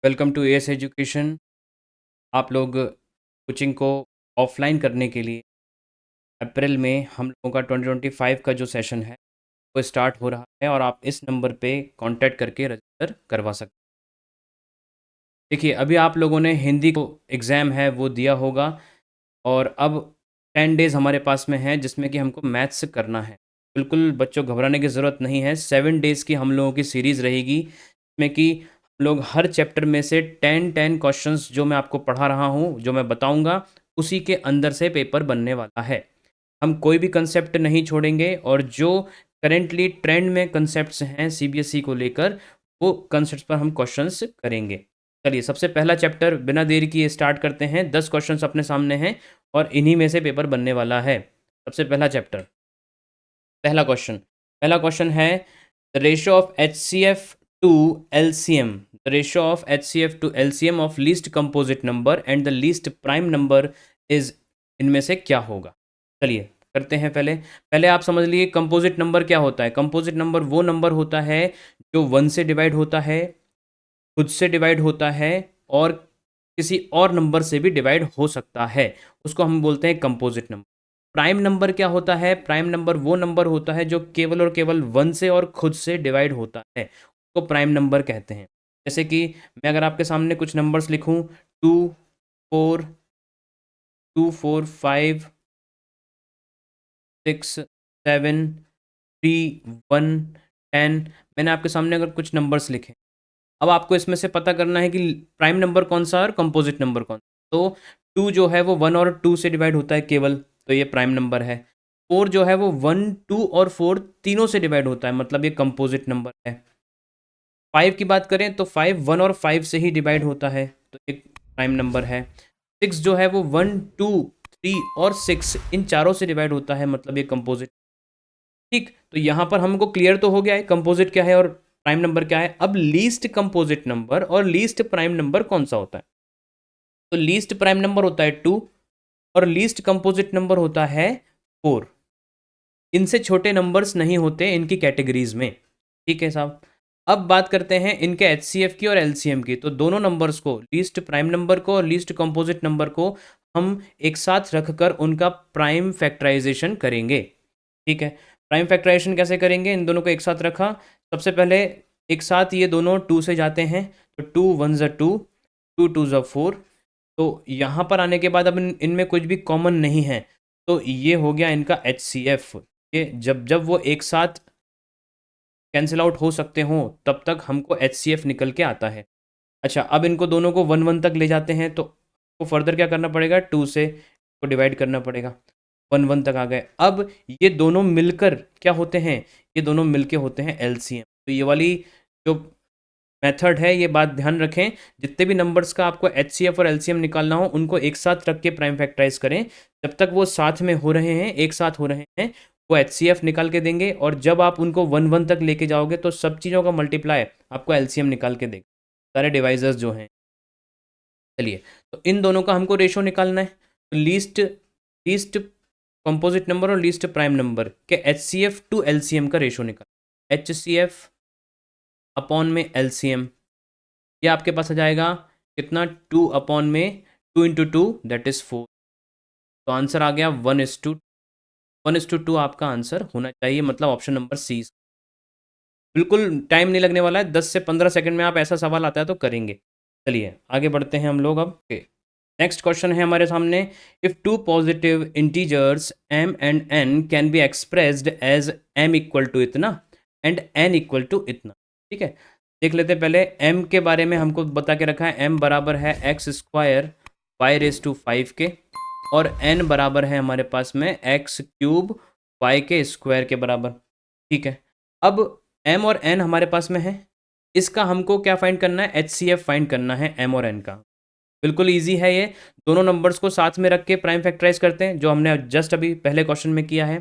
Welcome to as education. आप लोग coaching को ऑफलाइन करने के लिए अप्रैल में हम लोगों का 2025 का जो सेशन है वो स्टार्ट हो रहा है और आप इस नंबर पे कांटेक्ट करके रजिस्टर करवा सकते हैं। देखिए, अभी आप लोगों ने हिंदी को एग्ज़ाम है वो दिया होगा और अब 10 डेज़ हमारे पास में है जिसमें कि हमको मैथ्स करना है। बिल्कुल बच्चों, घबराने की ज़रूरत नहीं है। 7 डेज़ की हम लोगों की सीरीज़ रहेगी जिसमें कि हम लोग हर चैप्टर में से 10-10 क्वेश्चंस जो मैं आपको पढ़ा रहा हूँ, जो मैं बताऊँगा, उसी के अंदर से पेपर बनने वाला है। हम कोई भी कंसेप्ट नहीं छोड़ेंगे और जो करेंटली ट्रेंड में कंसेप्ट्स हैं सीबीएसई को लेकर, वो कंसेप्ट्स पर हम क्वेश्चंस करेंगे। चलिए, सबसे पहला चैप्टर बिना देरी किए स्टार्ट करते हैं। 10 क्वेश्चंस अपने सामने हैं और इन्हीं में से पेपर बनने वाला है। सबसे पहला चैप्टर, पहला क्वेश्चन है the ratio of HCF to LCM. The ratio of HCF to LCM of least composite number and the least prime number is, इनमें से क्या होगा। चलिए करते हैं। पहले पहले आप समझ लिए कंपोजिट नंबर क्या होता है। कंपोजिट नंबर वो नंबर होता है जो 1 से डिवाइड होता है, खुद से डिवाइड होता है और किसी और नंबर से भी डिवाइड हो सकता है। उसको हम बोलते हैं कंपोजिट नंबर। प्राइम नंबर क्या होता है। प्राइम नंबर वो नंबर होता है जो केवल और केवल 1 से और खुद से डिवाइड होता है, उसको प्राइम नंबर कहते हैं। जैसे कि मैं अगर आपके सामने कुछ नंबर्स लिखूं, 2 4 2 4 5 6 7 3 1 10, मैंने आपके सामने अगर कुछ नंबर्स लिखे, अब आपको इसमें से पता करना है कि प्राइम नंबर कौन सा है और कंपोजिट नंबर कौन सा। तो 2 जो है वो 1 और 2 से डिवाइड होता है केवल, तो ये प्राइम नंबर है। 4 जो है वो 1 2 और 4 तीनों से डिवाइड होता है, मतलब ये कंपोजिट नंबर है। 5 की बात करें तो 5 1 और 5 से ही डिवाइड होता है, तो एक प्राइम नंबर है। 6 जो है वो 1 2 3 और 6 इन चारों से डिवाइड होता है, मतलब ये कंपोजिट। ठीक, तो यहाँ पर हमको क्लियर तो हो गया है कंपोजिट क्या है और प्राइम नंबर क्या है। अब लीस्ट कंपोजिट नंबर और लीस्ट प्राइम नंबर कौन सा होता है। तो लीस्ट प्राइम नंबर होता है 2 और लीस्ट कंपोजिट नंबर होता है 4। इनसे छोटे नंबर्स नहीं होते इनकी कैटेगरीज में। ठीक है साहब। अब बात करते हैं इनके एचसीएफ की और एलसीएम की। तो दोनों नंबर्स को, लीस्ट प्राइम नंबर को और लीस्ट कंपोजिट नंबर को, हम एक साथ रखकर उनका प्राइम फैक्टराइजेशन करेंगे। ठीक है। प्राइम फैक्टराइजेशन कैसे करेंगे, इन दोनों को एक साथ रखा। सबसे पहले एक साथ ये दोनों 2 से जाते हैं, तो 2 1 ज़ा 2, 2 2 ज़ा 4। तो यहाँ पर आने के बाद अब इनमें कुछ भी कॉमन नहीं है, तो ये हो गया इनका एच सी एफ। ये जब जब वो एक साथ कैंसिल आउट हो सकते हों तब तक हमको एच सी एफ निकल के आता है। अच्छा, अब इनको दोनों को 1 1 तक ले जाते हैं, तो को फर्दर क्या करना पड़ेगा, 2 से को डिवाइड करना पड़ेगा। 1 1 तक आ गए। अब ये दोनों मिलकर क्या होते हैं, ये दोनों मिलके होते हैं एलसीएम। तो ये वाली जो मेथड है, ये बात ध्यान रखें, जितने भी नंबर्स का आपको एचसीएफ और एलसीएम निकालना हो उनको एक साथ रख के प्राइम फैक्टराइज करें। जब तक वो साथ में हो रहे हैं, एक साथ हो रहे हैं, वो एचसीएफ निकाल के देंगे और जब आप उनको 1 1 तक लेके जाओगे तो सब चीज़ों का मल्टीप्लाई आपको एलसीएम निकाल के देगा, सारे डिवाइजर्स जो हैं। चलिए, तो इन दोनों का हमको रेशो निकालना है। तो लीस्ट लीस्ट कंपोजिट नंबर और लीस्ट प्राइम नंबर के एचसीएफ टू एलसीएम का रेशो निकाल। एचसीएफ अपॉन में एलसीएम, ये आपके पास आ जाएगा कितना, 2 अपॉन में 2 इंटू 2 दैट इज़ 4। तो आंसर आ गया 1:2 आपका आंसर होना चाहिए, मतलब ऑप्शन नंबर सी। बिल्कुल टाइम नहीं लगने वाला है, 10 से 15 सेकंड में आप ऐसा सवाल आता है तो करेंगे। चलिए आगे बढ़ते हैं हम लोग अब। नेक्स्ट क्वेश्चन है हमारे सामने, if two positive integers m and n can be expressed as m equal to इतना एंड n इक्वल टू इतना। ठीक है, देख लेते हैं पहले m के बारे में। हमको बता के रखा है m बराबर है x² y⁵ के और n बराबर है हमारे पास में x³ y के स्क्वायर के बराबर। ठीक है, अब m और n हमारे पास में है, इसका हमको क्या फाइंड करना है, HCF फाइंड करना है m और n का। बिल्कुल इजी है ये, दोनों नंबर्स को साथ में रख के प्राइम फैक्टराइज करते हैं, जो हमने जस्ट अभी पहले क्वेश्चन में किया है।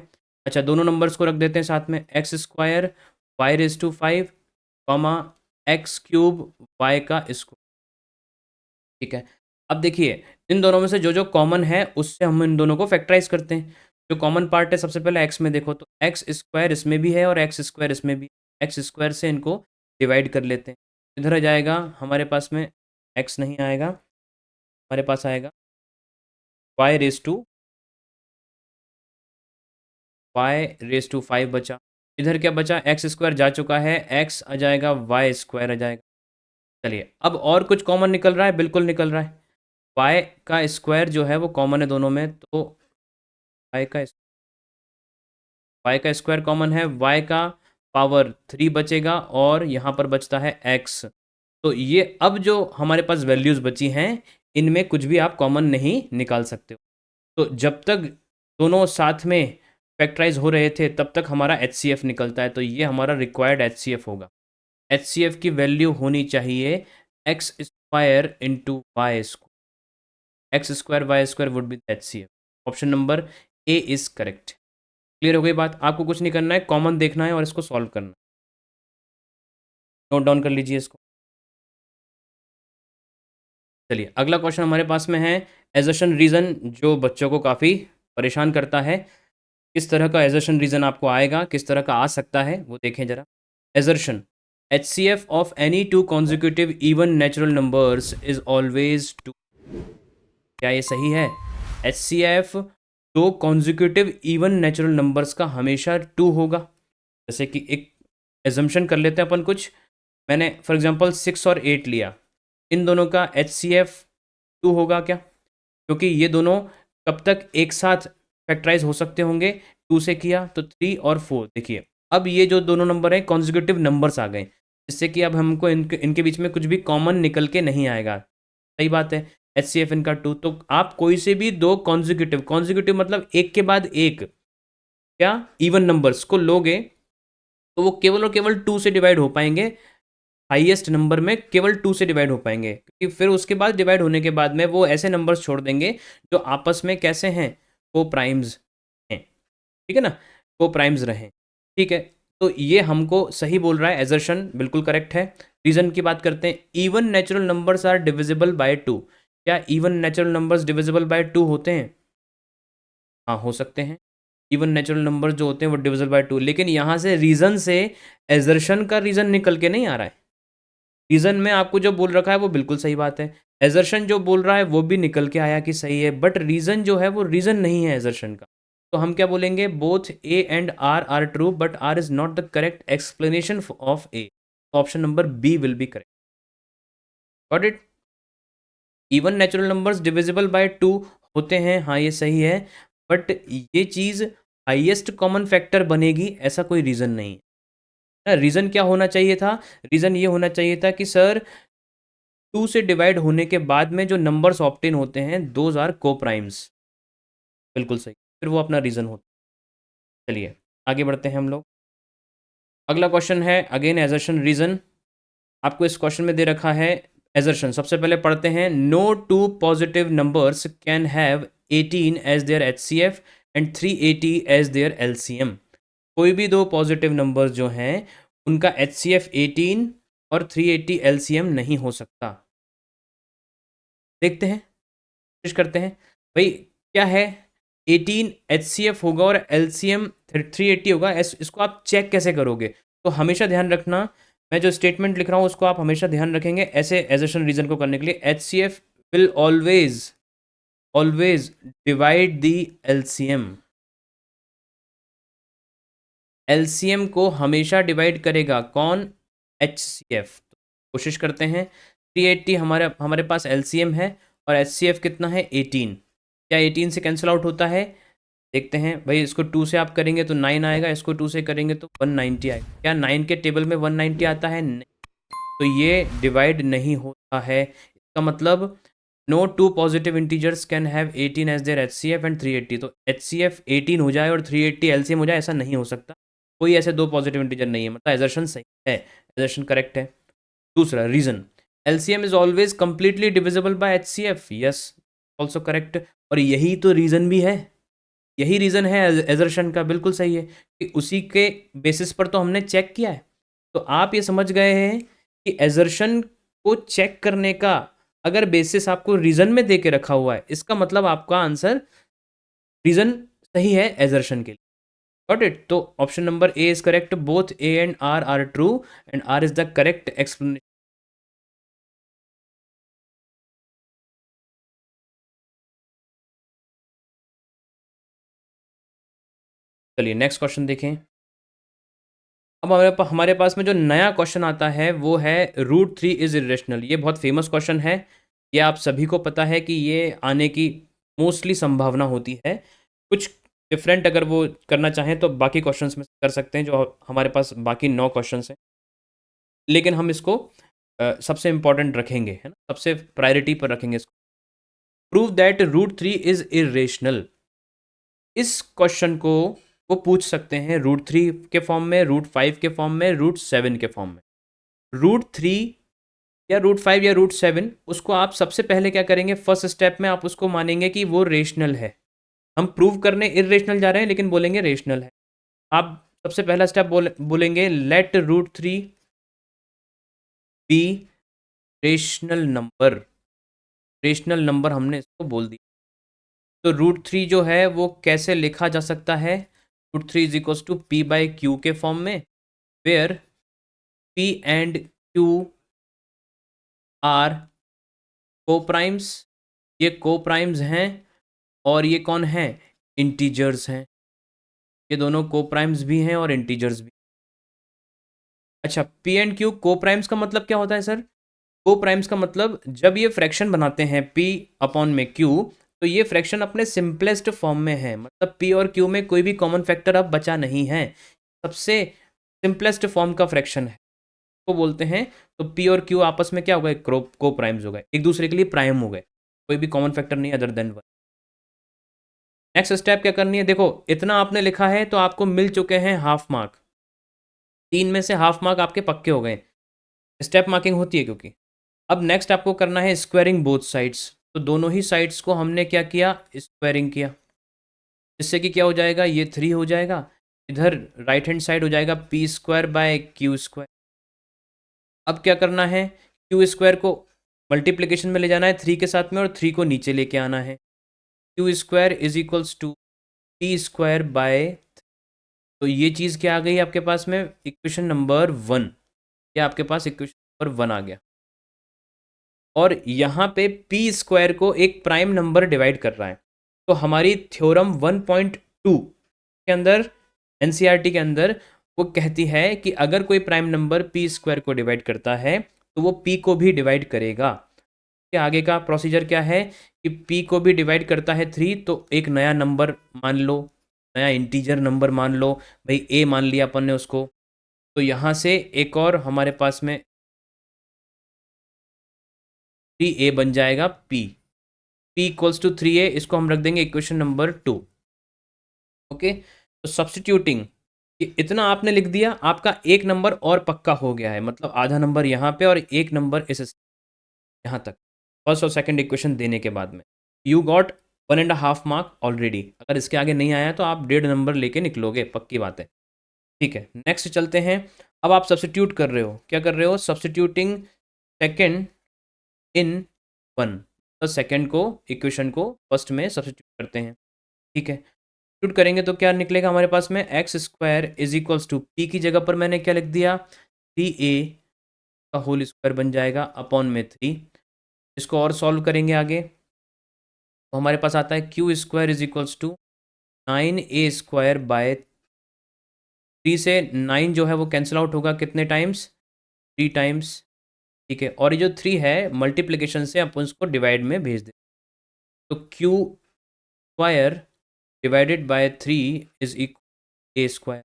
अच्छा, दोनों नंबर्स को रख देते हैं साथ में, x² y⁵ comma x³ y का स्क्वायर। ठीक है, अब देखिए इन दोनों में से जो जो कॉमन है उससे हम इन दोनों को फैक्टराइज करते हैं। जो कॉमन पार्ट है, सबसे पहले x में देखो तो x² इसमें भी है और x² इसमें भी, x² से इनको डिवाइड कर लेते हैं। इधर आ जाएगा हमारे पास में x नहीं आएगा, हमारे पास आएगा y रेस टू 5 बचा। इधर क्या बचा, एक्स स्क्वायर जा चुका है, x आ जाएगा, वाई स्क्वायर आ जाएगा। चलिए अब और कुछ कॉमन निकल रहा है, बिल्कुल निकल रहा है। y का स्क्वायर जो है वो कॉमन है दोनों में, तो y का स्क्वायर कॉमन है, y का पावर 3 बचेगा और यहाँ पर बचता है x। तो ये अब जो हमारे पास वैल्यूज़ बची हैं, इनमें कुछ भी आप कॉमन नहीं निकाल सकते हो। तो जब तक दोनों साथ में फैक्टराइज हो रहे थे तब तक हमारा एच निकलता है, तो ये हमारा रिक्वायर्ड एच होगा। एच की वैल्यू होनी चाहिए x square into y square, x square y square would be h. Option number A is correct. Clear हो गई बात, आपको कुछ नहीं करना है, कॉमन देखना है और इसको सॉल्व करना है। नोट डाउन कर लीजिए इसको। चलिए अगला क्वेश्चन हमारे पास में है एजर्शन रीज़न, जो बच्चों को काफ़ी परेशान करता है। किस तरह का एजर्शन रीज़न आपको आएगा, किस तरह का आ सकता है वो देखें जरा। Assertion, HCF of any two consecutive even natural numbers is always two. क्या ये सही है? HCF दो कॉन्जिक्यूटिव इवन नेचुरल नंबर्स का हमेशा 2 होगा। जैसे कि एक एजम्पशन कर लेते हैं अपन कुछ, मैंने फॉर एग्जांपल 6 और 8 लिया, इन दोनों का HCF 2 होगा क्या? क्योंकि ये दोनों कब तक एक साथ फैक्टराइज हो सकते होंगे, 2 से किया तो 3 और 4। देखिए अब ये जो दोनों नंबर हैं कॉन्जिक्यूटिव नंबर्स आ गए, जिससे कि अब हमको इनके इनके बीच में कुछ भी कॉमन निकल के नहीं आएगा। सही बात है, HCF इनका 2, तो आप कोई से भी दो कॉन्जिक्यूटिव मतलब एक के बाद एक क्या इवन नंबर्स को लोगे, तो वो केवल और केवल 2 से डिवाइड हो पाएंगे। हाईएस्ट नंबर में केवल 2 से डिवाइड हो पाएंगे, क्योंकि फिर उसके बाद डिवाइड होने के बाद में वो ऐसे नंबर्स छोड़ देंगे जो आपस में कैसे हैं, को प्राइम्स हैं। ठीक है ना, को प्राइम्स रहें। ठीक है, तो ये हमको सही बोल रहा है, एजर्शन बिल्कुल करेक्ट है। रीजन की बात करते हैं, even natural numbers are divisible by 2। क्या even natural numbers divisible by 2 होते हैं? हाँ हो सकते हैं, इवन नेचुरल नंबर्स जो होते हैं वो डिविजिबल बाय 2, लेकिन यहाँ से रीजन से एजर्शन का रीजन निकल के नहीं आ रहा है। रीजन में आपको जो बोल रखा है वो बिल्कुल सही बात है, एजर्शन जो बोल रहा है वो भी निकल के आया कि सही है, बट रीजन जो है वो रीजन नहीं है एजर्शन का। तो हम क्या बोलेंगे, both A and R are true but R is not the correct explanation of A. Option number B will be correct. Got it? Even natural numbers divisible by 2 होते हैं, हाँ ये सही है, बट ये चीज़ हाईएस्ट कॉमन फैक्टर बनेगी ऐसा कोई रीज़न नहीं है। रीज़न क्या होना चाहिए था? रीज़न ये होना चाहिए था कि सर 2 से डिवाइड होने के बाद में जो नंबर्स ऑप्टेन होते हैं दोज आर को प्राइम्स। बिल्कुल सही, फिर वो अपना रीज़न होता। चलिए आगे बढ़ते हैं हम लोग। अगला क्वेश्चन है अगेन एजर्शन रीज़न। आपको इस क्वेश्चन में दे रखा है एजर्शन, सबसे पहले पढ़ते हैं। No two positive numbers can have 18 as their HCF and 380 as their LCM। कोई भी दो पॉजिटिव नंबर्स जो हैं उनका HCF 18 और 380 LCM नहीं हो सकता। देखते हैं, कोशिश करते हैं। भाई क्या है, 18 HCF होगा और LCM 380 होगा, इसको आप चेक कैसे करोगे? तो हमेशा ध्यान रखना, मैं जो स्टेटमेंट लिख रहा हूँ उसको आप हमेशा ध्यान रखेंगे ऐसे एजर्शन रीजन को करने के लिए। HCF will always always divide the LCM। LCM को हमेशा डिवाइड करेगा कौन? HCF। कोशिश करते हैं, 380 हमारे हमारे पास LCM है और HCF कितना है? 18। क्या 18 से कैंसिल आउट होता है? देखते हैं भाई, इसको 2 से आप करेंगे तो 9 आएगा, इसको 2 से करेंगे तो 190 आएगा। क्या 9 के टेबल में 190 आता है? नहीं। तो ये डिवाइड नहीं होता है, इसका मतलब no two positive integers can have 18 as their HCF and 380। तो HCF 18 हो जाए और 380 LCM हो जाए, ऐसा नहीं हो सकता। कोई ऐसे दो पॉजिटिव इंटीजर नहीं है, मतलब एजर्शन सही है, एजर्शन करेक्ट है। दूसरा reason, LCM is always completely divisible by HCF, yes also correct. और यही तो रीजन भी है, यही रीजन है एजर्शन का, बिल्कुल सही है कि उसी के बेसिस पर तो हमने चेक किया है। तो आप ये समझ गए हैं कि एजर्शन को चेक करने का अगर बेसिस आपको रीजन में दे के रखा हुआ है, इसका मतलब आपका आंसर रीजन सही है एजर्शन के लिए। Got it? तो option number A is correct, both A and R are true and R is the correct explanation. चलिए नेक्स्ट क्वेश्चन देखें। अब हमारे पास में जो नया क्वेश्चन आता है वो है रूट थ्री इज़ इरेशनल। ये बहुत फेमस क्वेश्चन है, ये आप सभी को पता है कि ये आने की मोस्टली संभावना होती है। कुछ डिफरेंट अगर वो करना चाहें तो बाकी क्वेश्चंस में कर सकते हैं, जो हमारे पास बाकी 9 क्वेश्चंस हैं, लेकिन हम इसको सबसे इम्पोर्टेंट रखेंगे, है ना, सबसे प्रायोरिटी पर रखेंगे इसको। Prove that root three is irrational. इस क्वेश्चन को वो पूछ सकते हैं रूट थ्री के फॉर्म में, रूट फाइव के फॉर्म में, रूट सेवन के फॉर्म में। रूट थ्री या रूट फाइव या रूट सेवन, उसको आप सबसे पहले क्या करेंगे, फर्स्ट स्टेप में आप उसको मानेंगे कि वो रेशनल है। हम प्रूव करने इरेशनल जा रहे हैं लेकिन बोलेंगे रेशनल है। आप सबसे पहला स्टेप बोलेंगे let root three be rational number. Rational number हमने इसको बोल दिया। तो रूट थ्री जो है वो कैसे लिखा जा सकता है, root three is equals to p by q के फॉर्म में, where p and q are coprimes. ये को प्राइम्स हैं और ये कौन है, इंटीजर्स हैं। ये दोनों को प्राइम्स भी हैं और इंटीजर्स भी। अच्छा, पी एंड क्यू को प्राइम्स का मतलब क्या होता है सर? को प्राइम्स का मतलब जब ये फ्रैक्शन बनाते हैं p अपॉन में q, तो ये फ्रैक्शन अपने सिंपलेस्ट फॉर्म में है, मतलब p और q में कोई भी कॉमन फैक्टर अब बचा नहीं है, सबसे सिंपलेस्ट फॉर्म का फ्रैक्शन है तो बोलते हैं। तो p और q आपस में क्या हो गए, को प्राइम्स हो गए, एक दूसरे के लिए प्राइम हो गए, कोई भी कॉमन फैक्टर नहीं other than one. Next step क्या करनी है, देखो इतना आपने लिखा है तो आपको मिल चुके हैं हाफ मार्क, 3 में से हाफ मार्क आपके पक्के हो गए। स्टेप मार्किंग होती है क्योंकि। अब नेक्स्ट आपको करना है स्क्वायरिंग बोथ साइड्स। तो दोनों ही साइड्स को हमने क्या किया, स्क्वायरिंग किया, जिससे कि क्या हो जाएगा, ये 3 हो जाएगा, इधर राइट हैंड साइड हो जाएगा P square bye Q square. अब क्या करना है, क्यू स्क्वायर को मल्टीप्लिकेशन में ले जाना है 3 के साथ में और 3 को नीचे लेके आना है। Q square is equals to p square by, तो ये चीज़ क्या आ गई आपके पास में, इक्वेशन नंबर 1। या आपके पास इक्वेशन नंबर 1 आ गया। और यहाँ पे पी स्क्वायर को एक प्राइम नंबर डिवाइड कर रहा है। तो हमारी थ्योरम 1.2 के अंदर, एनसीईआरटी के अंदर, वो कहती है कि अगर कोई प्राइम नंबर पी स्क्वायर को डिवाइड करता है तो वो पी को भी डिवाइड करेगा। कि आगे का प्रोसीजर क्या है कि पी को भी डिवाइड करता है 3, तो एक नया नंबर मान लो, नया इंटीजर नंबर मान लो, भाई ए मान लिया अपन ने उसको। तो यहाँ से एक और हमारे पास में 3a बन जाएगा p, p equals to 3a, इसको हम रख देंगे इक्वेशन नंबर 2। ओके, तो सब्सटीट्यूटिंग, इतना आपने लिख दिया, आपका एक नंबर और पक्का हो गया है, मतलब आधा नंबर यहाँ पे और एक नंबर इस यहाँ तक, फर्स्ट और सेकंड इक्वेशन देने के बाद में यू गॉट 1.5 मार्क ऑलरेडी। अगर इसके आगे नहीं आया तो आप 1.5 नंबर लेके निकलोगे, पक्की बात है। ठीक है, नेक्स्ट चलते हैं। अब आप सब्सटीट्यूट कर रहे हो, क्या कर रहे हो, सब्सटीट्यूटिंग सेकेंड इन वन, तो सेकेंड को, इक्वेशन को फर्स्ट में सब्सटीट्यूट करते हैं। ठीक है, सब्सटीट्यूट करेंगे तो क्या निकलेगा हमारे पास में, x square is equals to p की जगह पर मैंने क्या लिख दिया, 3a का होल स्क्वायर बन जाएगा अपॉन में 3। इसको और सॉल्व करेंगे आगे तो हमारे पास आता है q square is equals to 9a square by 3 से 9 जो है वो कैंसिल आउट होगा कितने टाइम्स, 3 टाइम्स। ठीक है, और ये जो 3 है मल्टीप्लिकेशन से अपन उसको डिवाइड में भेज दें, तो Q square divided by 3 is equal A square.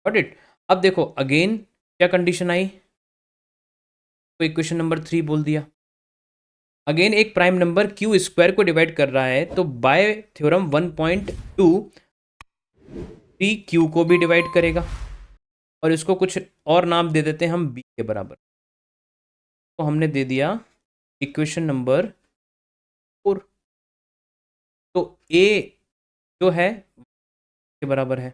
Got it. अब देखो अगेन क्या कंडीशन आई, तो इक्वेशन नंबर 3 बोल दिया। अगेन एक प्राइम नंबर क्यू स्क्वायर को डिवाइड कर रहा है, तो बाय थ्योरम 1.2 3 क्यू को भी डिवाइड करेगा, और इसको कुछ और नाम दे देते हैं हम बी के बराबर। तो हमने दे दिया इक्वेशन नंबर 4। तो ए जो है के बराबर है,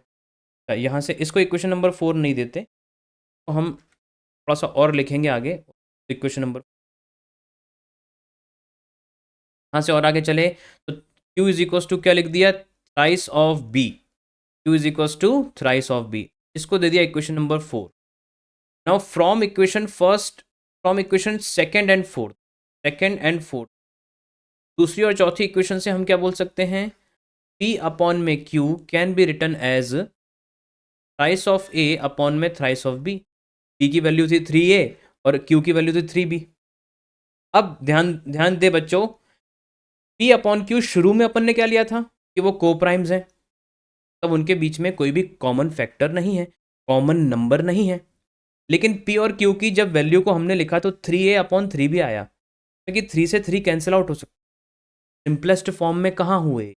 यहाँ से इसको इक्वेशन नंबर 4 नहीं देते तो हम थोड़ा सा और लिखेंगे आगे इक्वेशन नंबर, यहाँ से और आगे चले तो q इज इक्वल्स टू क्या लिख दिया, thrice of b, q is equals to thrice of b, इसको दे दिया equation number 4। Now from equation first, from equation second and fourth, second and fourth, दूसरी और चौथी इक्वेशन से हम क्या बोल सकते हैं, P अपॉन में Q can be written as thrice of A upon में थ्राइस ऑफ B। P की वैल्यू थी 3A और Q की वैल्यू थी 3B। अब ध्यान ध्यान दे बच्चों, P अपॉन Q शुरू में अपन ने क्या लिया था कि वो को प्राइम्स हैं, तब उनके बीच में कोई भी कॉमन फैक्टर नहीं है, कॉमन नंबर नहीं है। लेकिन P और Q की जब वैल्यू को हमने लिखा तो 3A अपॉन 3B आया, क्योंकि 3 से 3 कैंसिल आउट हो सकता, सिंपलेस्ट फॉर्म में कहाँ हुए।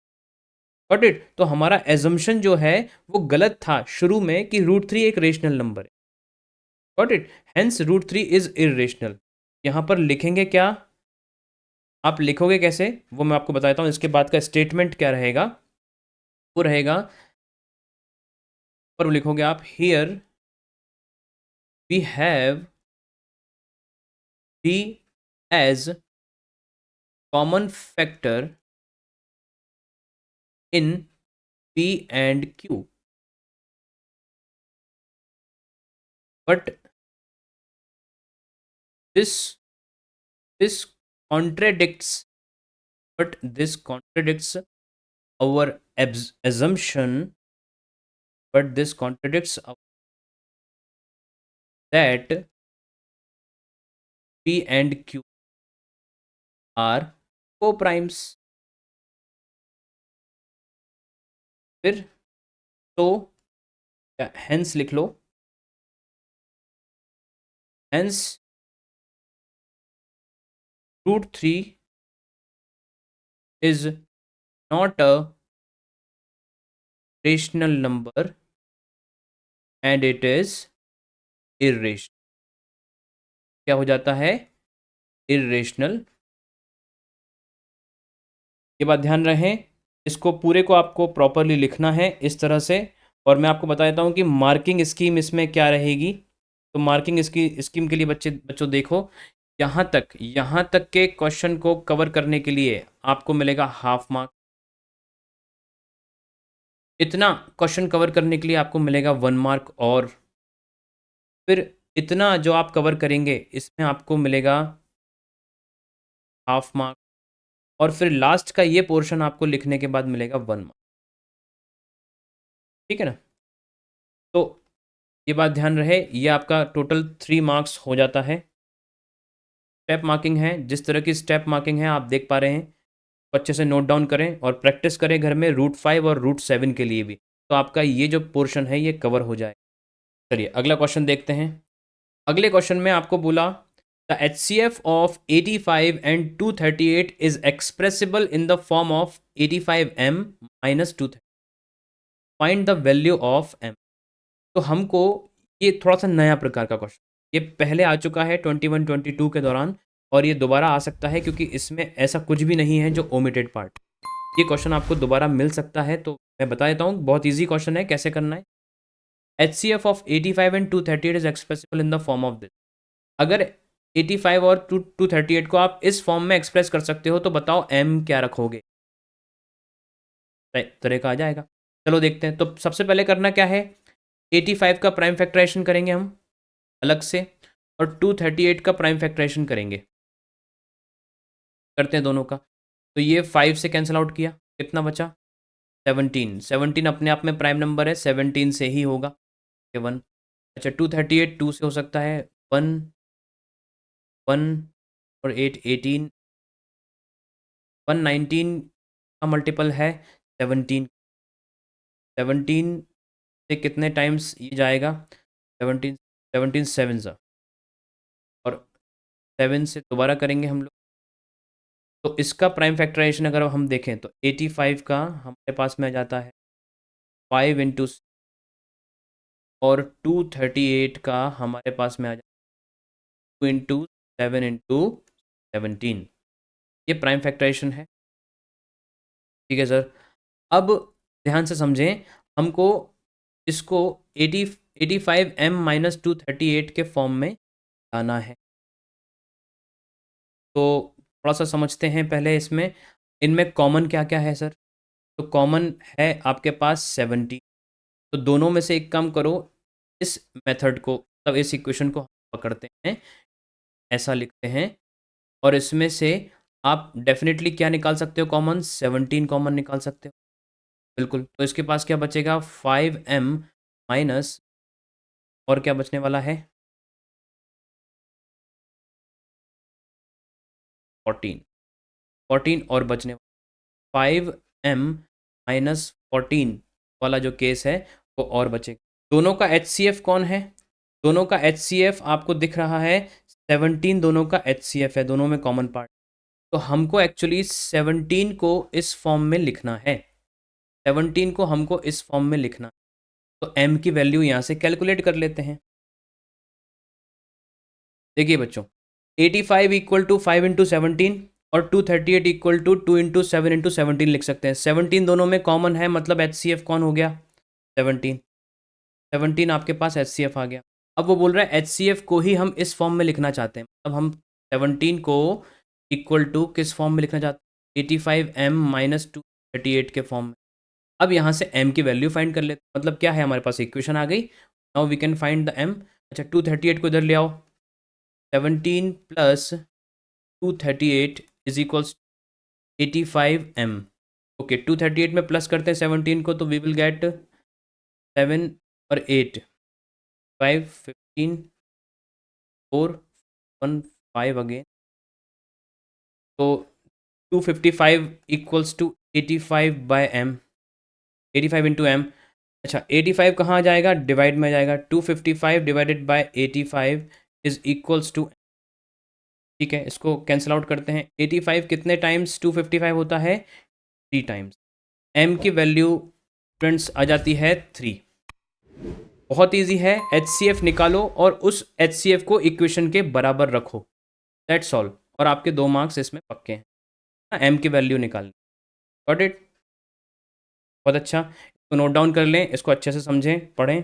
Got it. तो हमारा एजम्पशन जो है वो गलत था शुरू में कि √3 एक रेशनल नंबर है। Got it. Hence √3 is irrational. यहां पर लिखेंगे क्या, आप लिखोगे कैसे वो मैं आपको बताता हूं। इसके बाद का स्टेटमेंट क्या रहेगा, वो रहेगा पर लिखोगे आप here we have d as common factor in P and Q, but this this contradicts this contradicts our assumption, but this contradicts that P and Q are co-primes। फिर तो हेंस लिख लो, hence √3 is not a rational number and it is irrational। क्या हो जाता है, irrational। ये बात ध्यान रहे, इसको पूरे को आपको प्रॉपरली लिखना है इस तरह से। और मैं आपको बता देता हूँ कि मार्किंग स्कीम इसमें क्या रहेगी। तो मार्किंग इसकी स्कीम के लिए बच्चों देखो, यहाँ तक के क्वेश्चन को कवर करने के लिए आपको मिलेगा हाफ मार्क। इतना क्वेश्चन कवर करने के लिए आपको मिलेगा 1 मार्क। और फिर इतना जो आप कवर करेंगे इसमें आपको मिलेगा हाफ मार्क। और फिर लास्ट का ये पोर्शन आपको लिखने के बाद मिलेगा 1 मार्क। ठीक है ना। तो ये बात ध्यान रहे, ये आपका टोटल 3 मार्क्स हो जाता है। स्टेप मार्किंग है, जिस तरह की स्टेप मार्किंग है आप देख पा रहे हैं, तो अच्छे से नोट डाउन करें और प्रैक्टिस करें घर में √5 और √7 के लिए भी, तो आपका ये जो पोर्शन है ये कवर हो जाए। चलिए अगला क्वेश्चन देखते हैं। अगले क्वेश्चन में आपको बोला the HCF of 85 and 238 is expressible in the form of 85m minus 230, find the value of m। तो हमको ये थोड़ा सा नया प्रकार का क्वेश्चन, ये पहले आ चुका है 21-22 के दौरान और ये दोबारा आ सकता है क्योंकि इसमें ऐसा कुछ भी नहीं है जो ओमिटेड पार्ट। ये क्वेश्चन आपको दोबारा मिल सकता है, तो मैं बता देता हूँ, बहुत ईजी क्वेश्चन है कैसे करना है। HCF of 85 and 238 is expressible in the form of this. अगर 85 और 238 को आप इस फॉर्म में एक्सप्रेस कर सकते हो तो बताओ m क्या रखोगे, तरह का आ जाएगा। चलो देखते हैं। तो सबसे पहले करना क्या है, 85 का प्राइम फैक्टराइजेशन करेंगे हम अलग से और 238 का प्राइम फैक्टराइजेशन करेंगे, करते हैं दोनों का। तो ये 5 से कैंसिल आउट किया, कितना बचा 17। 17 अपने आप में प्राइम नंबर है, 17 से ही होगा 1। अच्छा 238 2 से हो सकता है 1 1 और 8 18, 119 का मल्टीपल है 17। 17 से कितने टाइम्स ये जाएगा 17, 17 7 सा, और 7 से दोबारा करेंगे हम लोग। तो इसका प्राइम फैक्टराइजेशन अगर हम देखें तो 85 का हमारे पास में आ जाता है 5 इंटू, और 238 का हमारे पास में आ जाता है 2 इंटू 7 इंटू 17। ये प्राइम फैक्टराइजेशन है। ठीक है सर। अब ध्यान से समझें, हमको इसको 85m माइनस 238 के फॉर्म में लाना है। तो थोड़ा सा समझते हैं पहले इसमें, इनमें कॉमन क्या क्या है सर। तो कॉमन है आपके पास 70। तो दोनों में से एक काम करो, इस मेथड को, तब इस इक्वेशन को हम पकड़ते हैं, ऐसा लिखते हैं, और इसमें से आप डेफिनेटली क्या निकाल सकते हो, कॉमन 17 कॉमन निकाल सकते हो। बिल्कुल, तो इसके पास क्या बचेगा 5m माइनस और क्या बचने वाला है 14, 14 और बचने 5m माइनस 14 वाला जो केस है वो और बचेगा। दोनों का HCF कौन है? दोनों का HCF आपको दिख रहा है 17, दोनों का HCF है, दोनों में कॉमन पार्ट। तो हमको एक्चुअली 17 को इस फॉर्म में लिखना है, 17 को हमको इस फॉर्म में लिखना है। तो m की वैल्यू यहाँ से कैलकुलेट कर लेते हैं। देखिए बच्चों, 85 इक्वल टू 5 इंटू 17 और 238 इक्वल टू 2 इंटू 7 इंटू 17 लिख सकते हैं। 17 दोनों में कॉमन है, मतलब HCF कौन हो गया 17, 17 आपके पास HCF आ गया। अब वो बोल रहा है HCF को ही हम इस फॉर्म में लिखना चाहते हैं। अब हम 17 को इक्वल टू किस फॉर्म में लिखना चाहते हैं 85m माइनस 238 के फॉर्म में। अब यहाँ से m की वैल्यू फाइंड कर लेते हैं। मतलब क्या है, हमारे पास इक्वेशन आ गई। Now we can find the m। अच्छा 238 को इधर ले आओ, 17 plus 238 is equals 85m। Okay 238 में प्लस करते हैं 17 को, तो वी विल गेट 7 और 8 5 15 4 1 5 अगेन, तो 255 equals to 85 by m, 85 into m। अच्छा 85 कहाँ आ जाएगा, डिवाइड में आ जाएगा, 255 divided by 85 is equals to, ठीक है इसको कैंसिल आउट करते हैं। 85 कितने टाइम्स 255 होता है 3 टाइम्स। m की वैल्यू फ्रेंड्स आ जाती है 3। बहुत इजी है, HCF निकालो और उस HCF को इक्वेशन के बराबर रखो, दैट्स ऑल, और आपके 2 मार्क्स इसमें पक्के हैं। m की वैल्यू निकालनी, गॉट इट, बहुत अच्छा। इसको नोट डाउन कर लें, इसको अच्छे से समझें, पढ़ें।